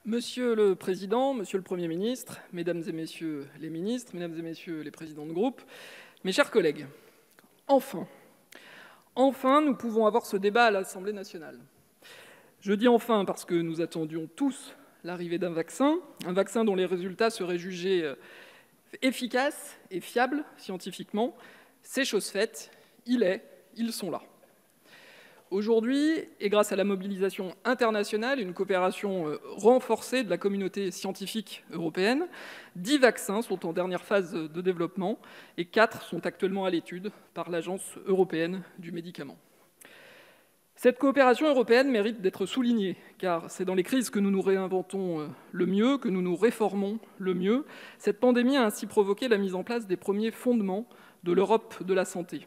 Monsieur le Président, Monsieur le Premier ministre, Mesdames et Messieurs les ministres, Mesdames et Messieurs les présidents de groupe, mes chers collègues, enfin, nous pouvons avoir ce débat à l'Assemblée nationale. Je dis enfin parce que nous attendions tous l'arrivée d'un vaccin dont les résultats seraient jugés efficaces et fiables scientifiquement. C'est chose faite, ils sont là. Aujourd'hui, et grâce à la mobilisation internationale et une coopération renforcée de la communauté scientifique européenne, 10 vaccins sont en dernière phase de développement et 4 sont actuellement à l'étude par l'Agence européenne du médicament. Cette coopération européenne mérite d'être soulignée, car c'est dans les crises que nous nous réinventons le mieux, que nous nous réformons le mieux. Cette pandémie a ainsi provoqué la mise en place des premiers fondements de l'Europe de la santé.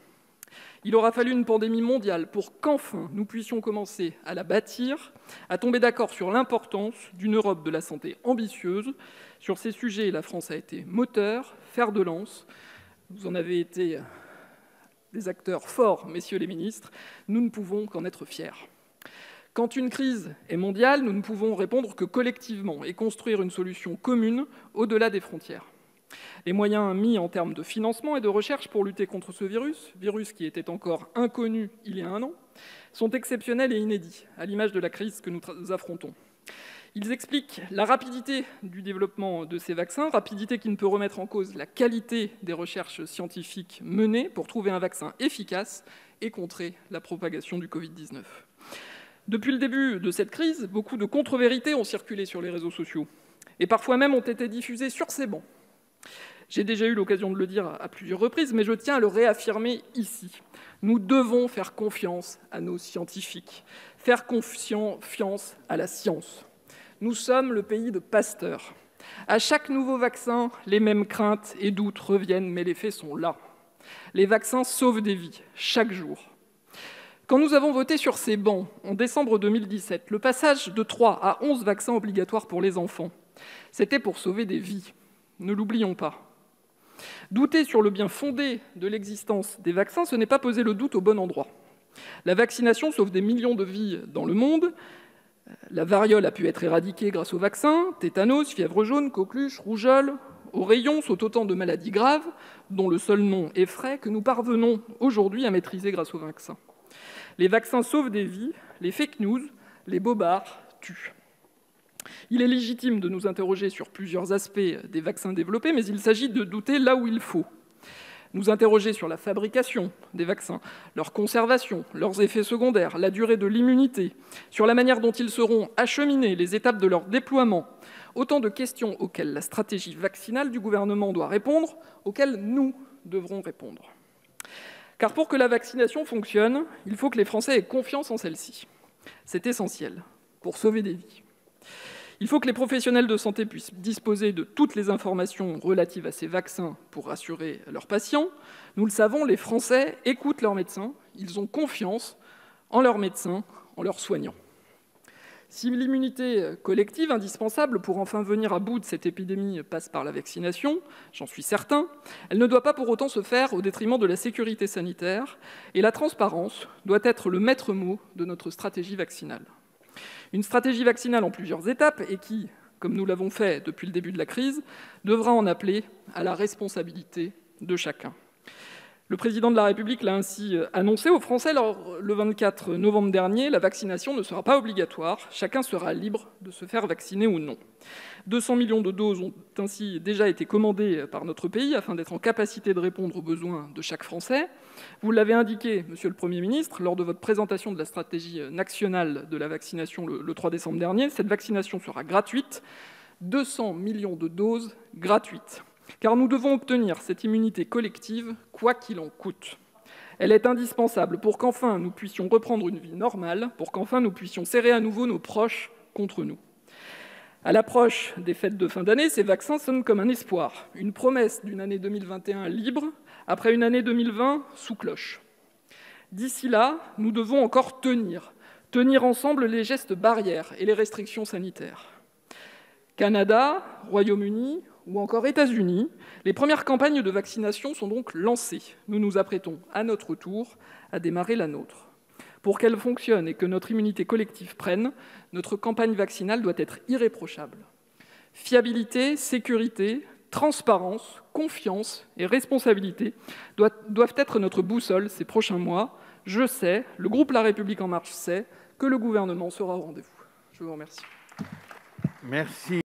Il aura fallu une pandémie mondiale pour qu'enfin nous puissions commencer à la bâtir, à tomber d'accord sur l'importance d'une Europe de la santé ambitieuse. Sur ces sujets, la France a été moteur, fer de lance. Vous en avez été des acteurs forts, messieurs les ministres. Nous ne pouvons qu'en être fiers. Quand une crise est mondiale, nous ne pouvons répondre que collectivement et construire une solution commune au-delà des frontières. Les moyens mis en termes de financement et de recherche pour lutter contre ce virus qui était encore inconnu il y a 1 an, sont exceptionnels et inédits, à l'image de la crise que nous affrontons. Ils expliquent la rapidité du développement de ces vaccins, rapidité qui ne peut remettre en cause la qualité des recherches scientifiques menées pour trouver un vaccin efficace et contrer la propagation du Covid-19. Depuis le début de cette crise, beaucoup de contre-vérités ont circulé sur les réseaux sociaux et parfois même ont été diffusées sur ces bancs. J'ai déjà eu l'occasion de le dire à plusieurs reprises, mais je tiens à le réaffirmer ici. Nous devons faire confiance à nos scientifiques, faire confiance à la science. Nous sommes le pays de Pasteur. À chaque nouveau vaccin, les mêmes craintes et doutes reviennent, mais les faits sont là. Les vaccins sauvent des vies, chaque jour. Quand nous avons voté sur ces bancs, en décembre 2017, le passage de 3 à 11 vaccins obligatoires pour les enfants, c'était pour sauver des vies. Ne l'oublions pas. Douter sur le bien fondé de l'existence des vaccins, ce n'est pas poser le doute au bon endroit. La vaccination sauve des millions de vies dans le monde. La variole a pu être éradiquée grâce aux vaccins. Tétanos, fièvre jaune, coqueluche, rougeole, oreillons sont autant de maladies graves, dont le seul nom effraie, que nous parvenons aujourd'hui à maîtriser grâce aux vaccins. Les vaccins sauvent des vies, les fake news, les bobards tuent. Il est légitime de nous interroger sur plusieurs aspects des vaccins développés, mais il s'agit de douter là où il faut. Nous interroger sur la fabrication des vaccins, leur conservation, leurs effets secondaires, la durée de l'immunité, sur la manière dont ils seront acheminés, les étapes de leur déploiement. Autant de questions auxquelles la stratégie vaccinale du gouvernement doit répondre, auxquelles nous devrons répondre. Car pour que la vaccination fonctionne, il faut que les Français aient confiance en celle-ci. C'est essentiel pour sauver des vies. Il faut que les professionnels de santé puissent disposer de toutes les informations relatives à ces vaccins pour rassurer leurs patients. Nous le savons, les Français écoutent leurs médecins, ils ont confiance en leurs médecins, en leurs soignants. Si l'immunité collective, indispensable pour enfin venir à bout de cette épidémie, passe par la vaccination, j'en suis certain, elle ne doit pas pour autant se faire au détriment de la sécurité sanitaire, et la transparence doit être le maître mot de notre stratégie vaccinale. Une stratégie vaccinale en plusieurs étapes et qui, comme nous l'avons fait depuis le début de la crise, devra en appeler à la responsabilité de chacun. Le président de la République l'a ainsi annoncé aux Français le 24 novembre dernier, la vaccination ne sera pas obligatoire, chacun sera libre de se faire vacciner ou non. 200 millions de doses ont ainsi déjà été commandées par notre pays afin d'être en capacité de répondre aux besoins de chaque Français. Vous l'avez indiqué, Monsieur le Premier ministre, lors de votre présentation de la stratégie nationale de la vaccination le 3 décembre dernier, cette vaccination sera gratuite, 200 millions de doses gratuites. Car nous devons obtenir cette immunité collective, quoi qu'il en coûte. Elle est indispensable pour qu'enfin nous puissions reprendre une vie normale, pour qu'enfin nous puissions serrer à nouveau nos proches contre nous. À l'approche des fêtes de fin d'année, ces vaccins sonnent comme un espoir, une promesse d'une année 2021 libre, après une année 2020 sous cloche. D'ici là, nous devons encore tenir ensemble les gestes barrières et les restrictions sanitaires. Canada, Royaume-Uni ou encore États-Unis, les premières campagnes de vaccination sont donc lancées. Nous nous apprêtons à notre tour à démarrer la nôtre. Pour qu'elle fonctionne et que notre immunité collective prenne, notre campagne vaccinale doit être irréprochable. Fiabilité, sécurité, transparence, confiance et responsabilité doivent être notre boussole ces prochains mois. Je sais, le groupe La République En Marche sait que le Gouvernement sera au rendez-vous. Je vous remercie. Merci.